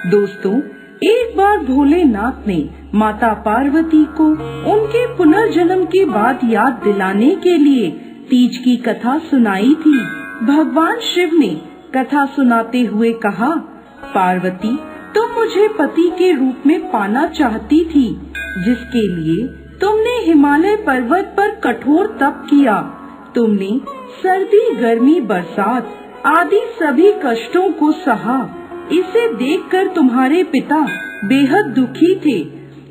दोस्तों, एक बार भोलेनाथ ने माता पार्वती को उनके पुनर्जन्म की बात याद दिलाने के लिए तीज की कथा सुनाई थी। भगवान शिव ने कथा सुनाते हुए कहा, पार्वती, तुम मुझे पति के रूप में पाना चाहती थी, जिसके लिए तुमने हिमालय पर्वत पर कठोर तप किया। तुमने सर्दी, गर्मी, बरसात आदि सभी कष्टों को सहा। इसे देखकर तुम्हारे पिता बेहद दुखी थे।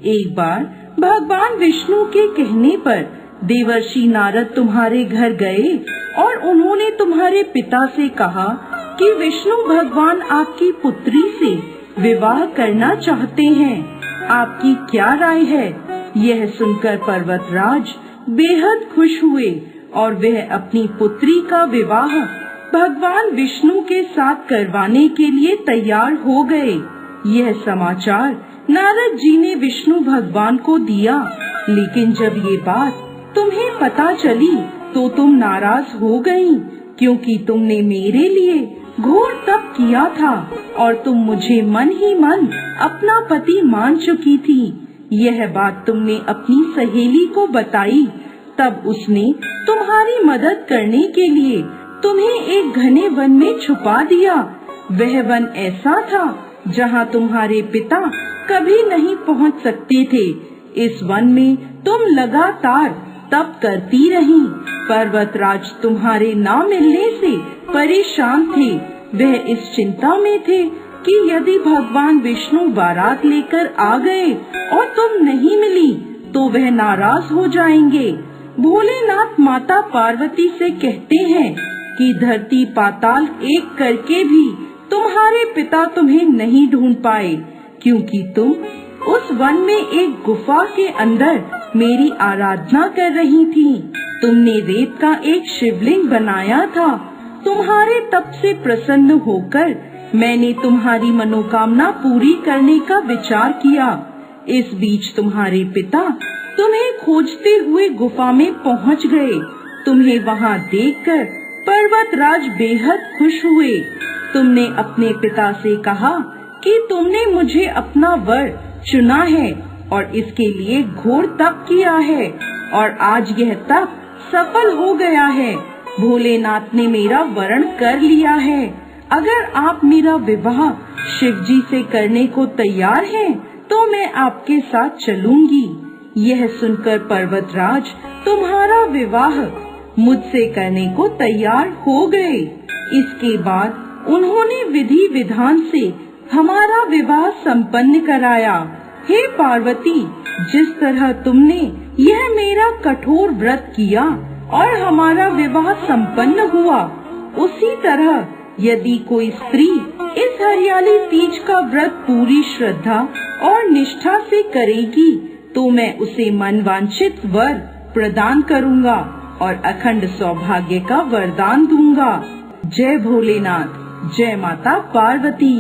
एक बार भगवान विष्णु के कहने पर देवर्षि नारद तुम्हारे घर गए और उन्होंने तुम्हारे पिता से कहा कि विष्णु भगवान आपकी पुत्री से विवाह करना चाहते हैं। आपकी क्या राय है? यह सुनकर पर्वतराज बेहद खुश हुए और वह अपनी पुत्री का विवाह भगवान विष्णु के साथ करवाने के लिए तैयार हो गए। यह समाचार नारद जी ने विष्णु भगवान को दिया, लेकिन जब ये बात तुम्हें पता चली तो तुम नाराज हो गईं, क्योंकि तुमने मेरे लिए घोर तप किया था और तुम मुझे मन ही मन अपना पति मान चुकी थी। यह बात तुमने अपनी सहेली को बताई, तब उसने तुम्हारी मदद करने के लिए तुम्हें एक घने वन में छुपा दिया। वह वन ऐसा था जहाँ तुम्हारे पिता कभी नहीं पहुँच सकते थे। इस वन में तुम लगातार तप करती रहीं। पर्वतराज तुम्हारे न मिलने से परेशान थे। वह इस चिंता में थे कि यदि भगवान विष्णु बारात लेकर आ गए और तुम नहीं मिली तो वह नाराज हो जाएंगे। भोलेनाथ माता पार्वती से कहते हैं कि धरती पाताल एक करके भी तुम्हारे पिता तुम्हें नहीं ढूंढ पाए, क्योंकि तुम उस वन में एक गुफा के अंदर मेरी आराधना कर रही थी। तुमने रेत का एक शिवलिंग बनाया था। तुम्हारे तप से प्रसन्न होकर मैंने तुम्हारी मनोकामना पूरी करने का विचार किया। इस बीच तुम्हारे पिता तुम्हें खोजते हुए गुफा में पहुंच गए। तुम्हें वहां देखकर पर्वतराज बेहद खुश हुए। तुमने अपने पिता से कहा कि तुमने मुझे अपना वर चुना है और इसके लिए घोर तप किया है और आज यह तप सफल हो गया है। भोलेनाथ ने मेरा वरण कर लिया है। अगर आप मेरा विवाह शिवजी से करने को तैयार हैं, तो मैं आपके साथ चलूंगी। यह सुनकर पर्वतराज तुम्हारा विवाह मुझसे करने को तैयार हो गए। इसके बाद उन्होंने विधि विधान से हमारा विवाह संपन्न कराया। हे पार्वती, जिस तरह तुमने यह मेरा कठोर व्रत किया और हमारा विवाह संपन्न हुआ, उसी तरह यदि कोई स्त्री इस हरियाली तीज का व्रत पूरी श्रद्धा और निष्ठा से करेगी, तो मैं उसे मनवांछित वर प्रदान करूंगा और अखंड सौभाग्य का वरदान दूंगा। जय भोलेनाथ, जय माता पार्वती।